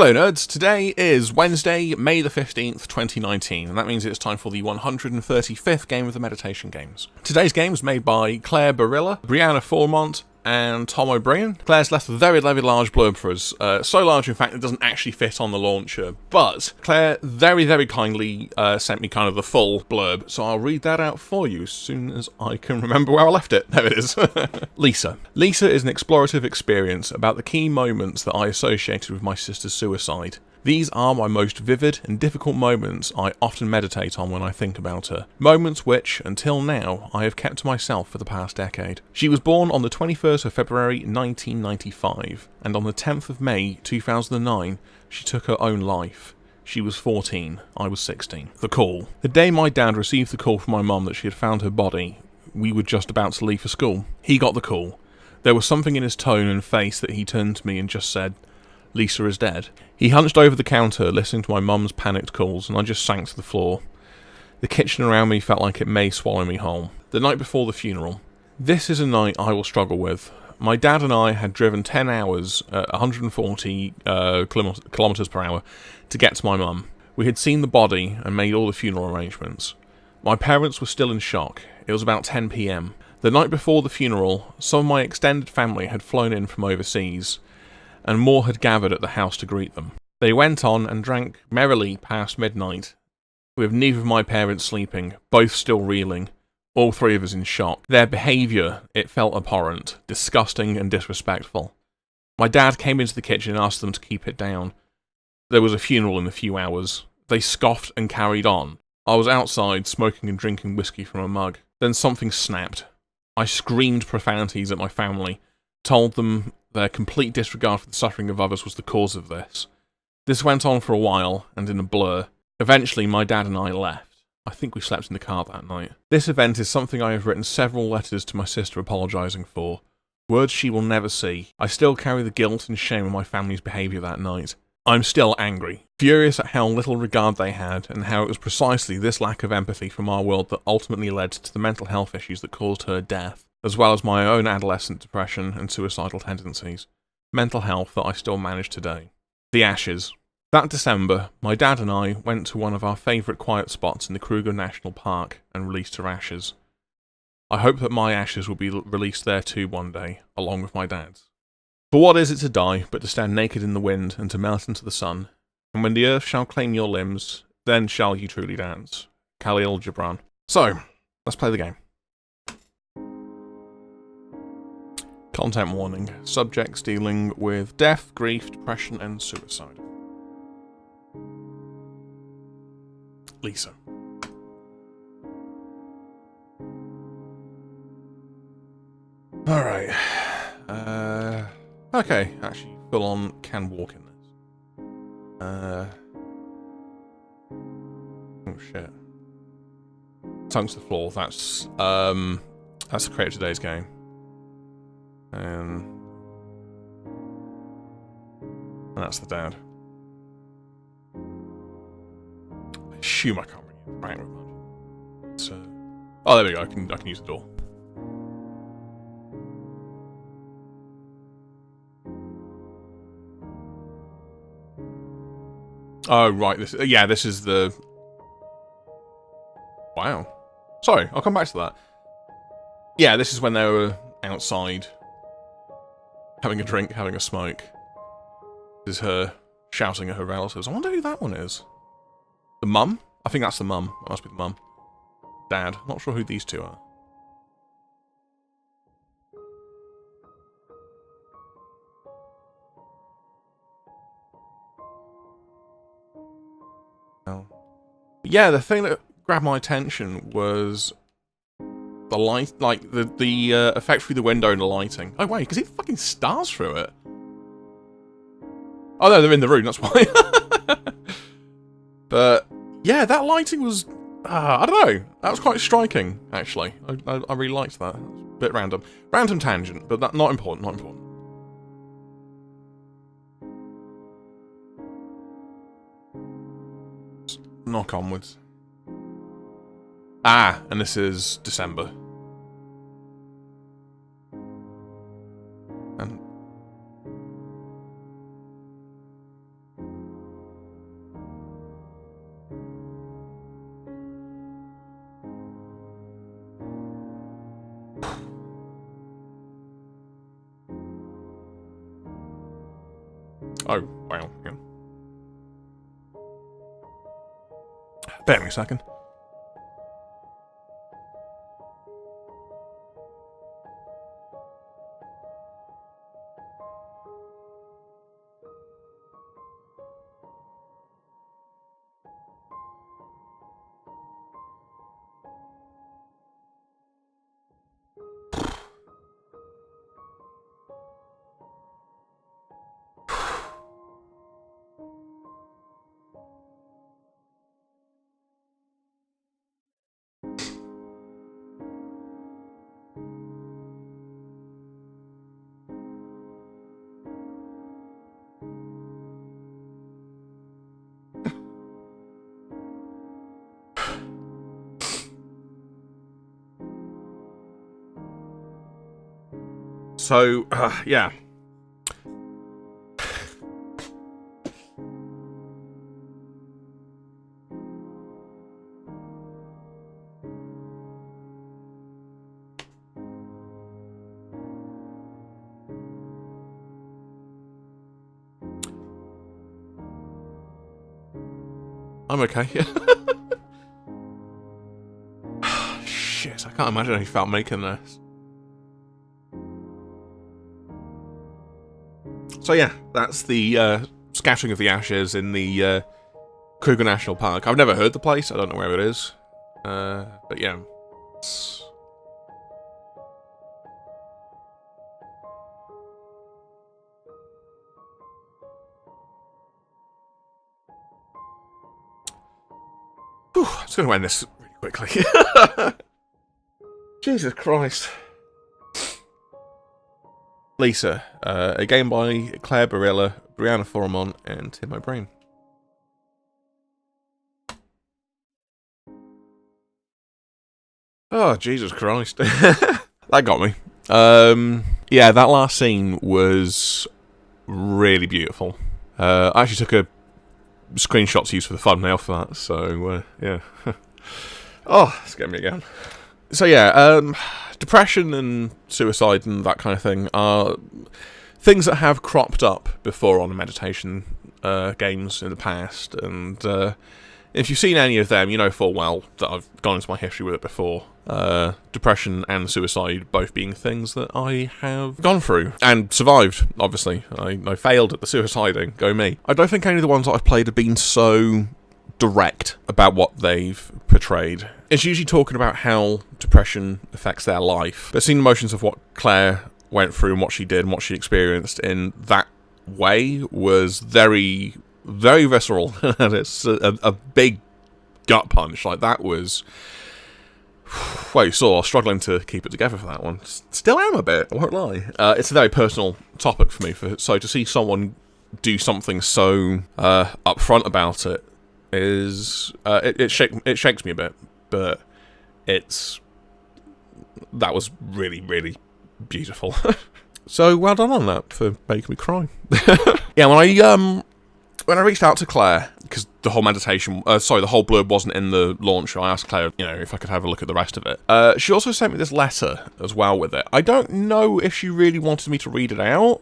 Hello nerds, today is Wednesday, May the 15th, 2019, and that means it's time for the 135th game of the Meditation Games. Today's game was made by Claire Barilla, Brianna Fromont, and Tom O'Brien. Claire's left a very, very large blurb for us, so large in fact it doesn't actually fit on the launcher, but Claire very, very kindly sent me kind of the full blurb, so I'll read that out for you as soon as I can remember where I left it. There it is. Lisa. Lisa is an explorative experience about the key moments that I associated with my sister's suicide. These are my most vivid and difficult moments I often meditate on when I think about her. Moments which, until now, I have kept to myself for the past decade. She was born on the 21st of February 1995, and on the 10th of May 2009, she took her own life. She was 14, I was 16. The call. The day my dad received the call from my mum that she had found her body, we were just about to leave for school. He got the call. There was something in his tone and face that he turned to me and just said, "Lisa is dead." He hunched over the counter, listening to my mum's panicked calls, and I just sank to the floor. The kitchen around me felt like it may swallow me whole. The night before the funeral. This is a night I will struggle with. My dad and I had driven 10 hours at 140 kilometres per hour to get to my mum. We had seen the body and made all the funeral arrangements. My parents were still in shock. It was about 10 PM. The night before the funeral, some of my extended family had flown in from overseas, and more had gathered at the house to greet them. They went on and drank merrily past midnight, with neither of my parents sleeping, both still reeling, all three of us in shock. Their behaviour, it felt abhorrent, disgusting and disrespectful. My dad came into the kitchen and asked them to keep it down. There was a funeral in a few hours. They scoffed and carried on. I was outside, smoking and drinking whiskey from a mug. Then something snapped. I screamed profanities at my family, told them their complete disregard for the suffering of others was the cause of this. This went on for a while, and in a blur. Eventually, my dad and I left. I think we slept in the car that night. This event is something I have written several letters to my sister apologising for. Words she will never see. I still carry the guilt and shame of my family's behaviour that night. I'm still angry, furious at how little regard they had, and how it was precisely this lack of empathy from our world that ultimately led to the mental health issues that caused her death, as well as my own adolescent depression and suicidal tendencies. Mental health that I still manage today. The ashes. That December, my dad and I went to one of our favourite quiet spots in the Kruger National Park and released her ashes. I hope that my ashes will be released there too one day, along with my dad's. For what is it to die, but to stand naked in the wind and to melt into the sun? And when the earth shall claim your limbs, then shall you truly dance. Khalil Gibran. So, let's play the game. Content warning. Subjects dealing with death, grief, depression, and suicide. Lisa. Alright. Okay, actually, full on can walk in this. Oh shit. Tongue to the floor, that's the creator of today's game. And that's the dad. I assume I can't really interact with much. So, oh, there we go. I can use the door. Oh right, this is the. Wow. Sorry, I'll come back to that. Yeah, this is when they were outside. Having a drink, having a smoke. This is her shouting at her relatives. I wonder who that one is. The mum? I think that's the mum. That must be the mum. Dad. Not sure who these two are. Oh. Yeah, the thing that grabbed my attention was the light, like the effect through the window and the lighting. Oh wait, because it fucking stars through it. Oh no, they're in the room, that's why. But yeah, that lighting was, I don't know, that was quite striking, actually. I really liked that. It was a bit random. Random tangent, but that not important, not important. Let's knock onwards. Ah, and this is December. And Oh, wow. Yeah. Bear me a second. So, yeah. I'm okay. Shit, I can't imagine how you felt making this. So yeah, that's the scattering of the ashes in the Kruger National Park. I've never heard the place, I don't know where it is. But yeah. Whew, I'm just going to end this really quickly. Jesus Christ. Lisa, a game by Claire Barilla, Brianna Fromont, and Tim O'Brien. Oh, Jesus Christ. That got me. Yeah, that last scene was really beautiful. I actually took a screenshot to use for the thumbnail for that, so, yeah. Oh, it's getting me again. So yeah, depression and suicide and that kind of thing are things that have cropped up before on meditation games in the past, and if you've seen any of them, you know full well that I've gone into my history with it before. Depression and suicide both being things that I have gone through and survived, obviously. I failed at the suiciding, go me. I don't think any of the ones that I've played have been so direct about what they've portrayed. It's usually talking about how depression affects their life, but seeing the emotions of what Claire went through and what she did and what she experienced in that way was very, very visceral. And it's a big gut punch. Like, that was... Well, you saw, struggling to keep it together for that one. Still am a bit, I won't lie. It's a very personal topic for me, so to see someone do something so upfront about it is... it shakes me a bit, but that was really, really beautiful. So, well done on that for making me cry. Yeah, when I reached out to Claire, because the whole the whole blurb wasn't in the launch, I asked Claire, if I could have a look at the rest of it. She also sent me this letter as well with it. I don't know if she really wanted me to read it out,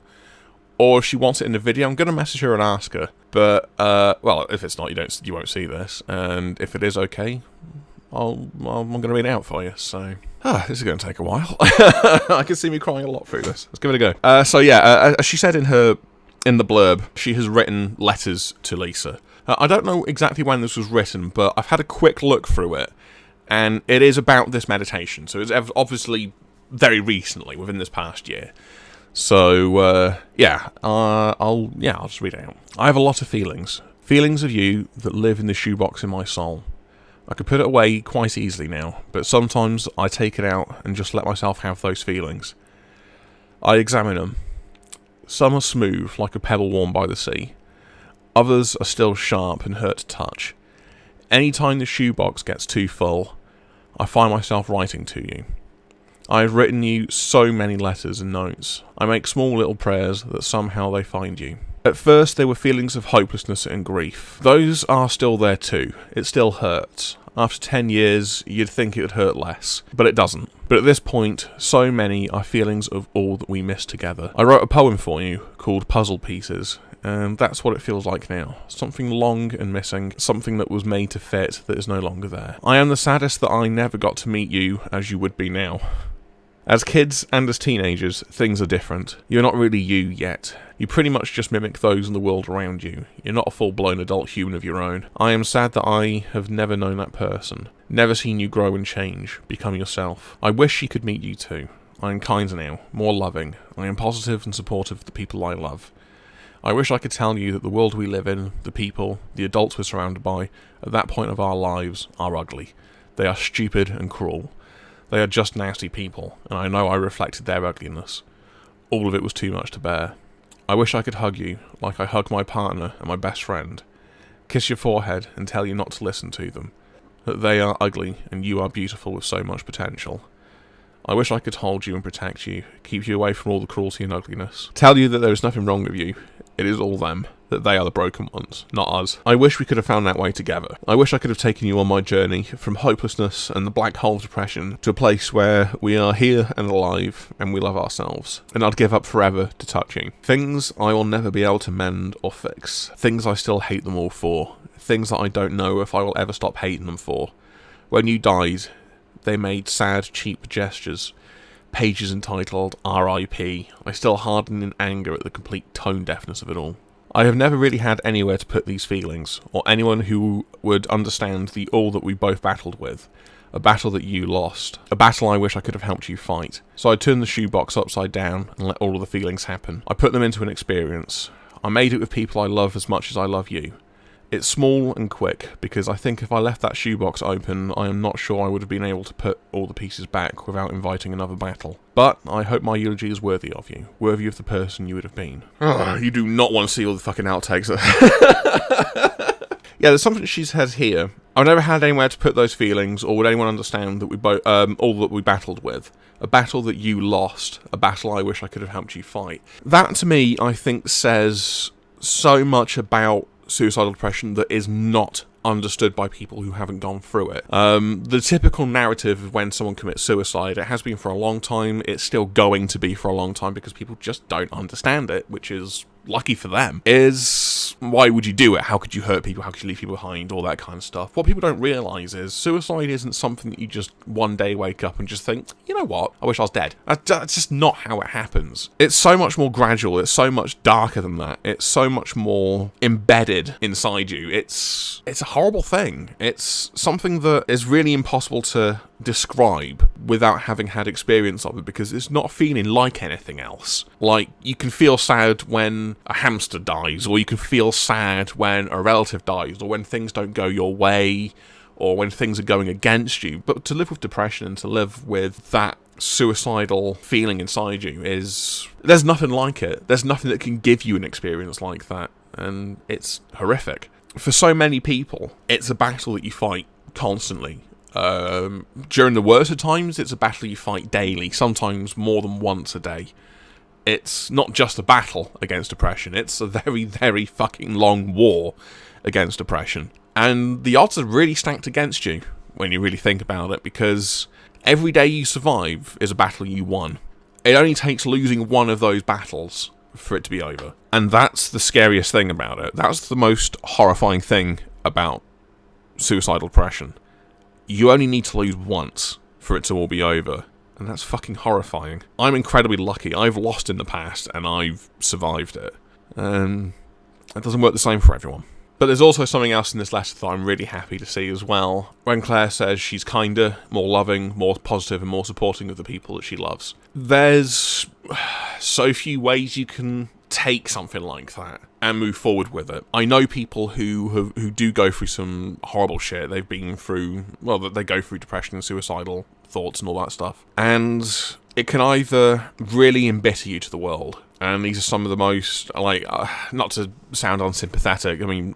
or if she wants it in the video. I'm going to message her and ask her. But, well, if it's not, you won't see this. And if it is okay, I'm going to read it out for you, so... this is going to take a while. I can see me crying a lot through this. Let's give it a go. So yeah, as she said in the blurb, she has written letters to Lisa. I don't know exactly when this was written, but I've had a quick look through it, and it is about this meditation. So it's obviously very recently, within this past year. So yeah, I'll just read it out. I have a lot of feelings of you that live in the shoebox in my soul. I could put it away quite easily now, but sometimes I take it out and just let myself have those feelings. I examine them. Some are smooth, like a pebble worn by the sea. Others are still sharp and hurt to touch. Any time the shoebox gets too full, I find myself writing to you. I have written you so many letters and notes. I make small little prayers that somehow they find you. At first there were feelings of hopelessness and grief. Those are still there too. It still hurts. After 10 years, you'd think it would hurt less, but it doesn't. But at this point, so many are feelings of all that we miss together. I wrote a poem for you called Puzzle Pieces. and that's what it feels like now. Something long and missing, something that was made to fit that is no longer there. I am the saddest that I never got to meet you as you would be now. As kids and as teenagers, things are different. You're not really you yet. You pretty much just mimic those in the world around you. You're not a full-blown adult human of your own. I am sad that I have never known that person. Never seen you grow and change, become yourself. I wish she could meet you too. I am kinder now, more loving. I am positive and supportive of the people I love. I wish I could tell you that the world we live in, the people, the adults we're surrounded by, at that point of our lives, are ugly. They are stupid and cruel. They are just nasty people, and I know I reflected their ugliness. All of it was too much to bear. I wish I could hug you, like I hug my partner and my best friend. Kiss your forehead and tell you not to listen to them. That they are ugly, and you are beautiful with so much potential. I wish I could hold you and protect you, keep you away from all the cruelty and ugliness. Tell you that there is nothing wrong with you. It is all them. That they are the broken ones, not us. I wish we could have found that way together. I wish I could have taken you on my journey from hopelessness and the black hole of depression to a place where we are here and alive and we love ourselves. And I'd give up forever to touch you. Things I will never be able to mend or fix. Things I still hate them all for. Things that I don't know if I will ever stop hating them for. When you died, they made sad, cheap gestures. Pages entitled R.I.P. I still harden in anger at the complete tone deafness of it all. I have never really had anywhere to put these feelings, or anyone who would understand the all that we both battled with. A battle that you lost. A battle I wish I could have helped you fight. So I turned the shoebox upside down and let all of the feelings happen. I put them into an experience. I made it with people I love as much as I love you. It's small and quick, because I think if I left that shoebox open, I am not sure I would have been able to put all the pieces back without inviting another battle. But I hope my eulogy is worthy of you, worthy of the person you would have been. You do not want to see all the fucking outtakes. Yeah, there's something she says here. I've never had anywhere to put those feelings, or would anyone understand that we both, all that we battled with. A battle that you lost, a battle I wish I could have helped you fight. That, to me, I think says so much about suicidal depression that is not understood by people who haven't gone through it. The typical narrative of when someone commits suicide, it has been for a long time, it's still going to be for a long time because people just don't understand it, which is lucky for them, is why would you do it? How could you hurt people? How could you leave people behind? All that kind of stuff. What people don't realise is suicide isn't something that you just one day wake up and just think, you know what, I wish I was dead. That's just not how it happens. It's so much more gradual. It's so much darker than that. It's so much more embedded inside you. It's a horrible thing. It's something that is really impossible to describe without having had experience of it, because it's not feeling like anything else. Like, you can feel sad when a hamster dies, or you can feel sad when a relative dies, or when things don't go your way, or when things are going against you. But to live with depression and to live with that suicidal feeling inside you there's nothing like it. There's nothing that can give you an experience like that, and it's horrific. For so many people, it's a battle that you fight constantly. During the worst of times, it's a battle you fight daily, sometimes more than once a day. It's not just a battle against depression, it's a very, very fucking long war against depression. And the odds are really stacked against you when you really think about it, because every day you survive is a battle you won. It only takes losing one of those battles for it to be over. And that's the scariest thing about it. That's the most horrifying thing about suicidal depression. You only need to lose once for it to all be over. And that's fucking horrifying. I'm incredibly lucky. I've lost in the past and I've survived it. And it doesn't work the same for everyone. But there's also something else in this letter that I'm really happy to see as well. When Claire says she's kinder, more loving, more positive, and more supporting of the people that she loves. There's so few ways you can take something like that and move forward with it. I know people who do go through some horrible shit. They've been through, well, they go through depression and suicidal thoughts and all that stuff. And it can either really embitter you to the world. And these are some of the most, like, not to sound unsympathetic, I mean,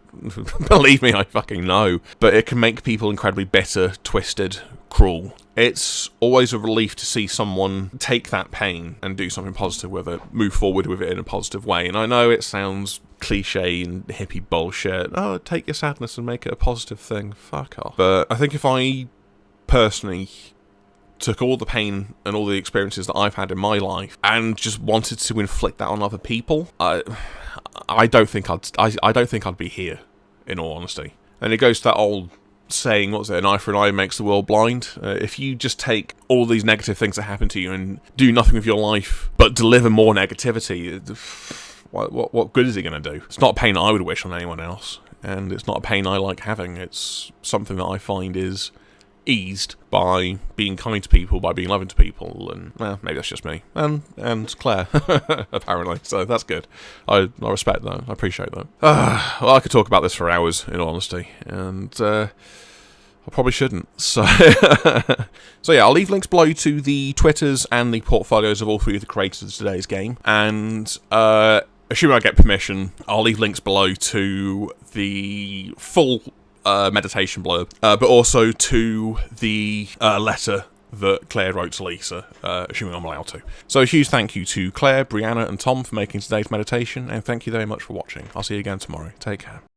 believe me, I fucking know. But it can make people incredibly bitter, twisted, cruel. It's always a relief to see someone take that pain and do something positive with it, move forward with it in a positive way. And I know it sounds cliche and hippie bullshit. Oh, take your sadness and make it a positive thing. Fuck off. But I think if I personally took all the pain and all the experiences that I've had in my life and just wanted to inflict that on other people, I don't think I'd be here, in all honesty. And it goes to that old saying, what's it, an eye for an eye makes the world blind. If you just take all these negative things that happen to you and do nothing with your life but deliver more negativity, what good is it going to do? It's not a pain I would wish on anyone else, and it's not a pain I like having. It's something that I find is eased by being kind to people, by being loving to people, and, well, maybe that's just me. And Claire, apparently, so that's good. I respect that, I appreciate that. Well, I could talk about this for hours, in all honesty, and I probably shouldn't. So, so yeah, I'll leave links below to the Twitters and the portfolios of all three of the creators of today's game, and assuming I get permission, I'll leave links below to the full meditation blurb, but also to the letter that Claire wrote to Lisa, assuming I'm allowed to. So a huge thank you to Claire, Brianna and Tom for making today's meditation, and thank you very much for watching. I'll see you again tomorrow. Take care.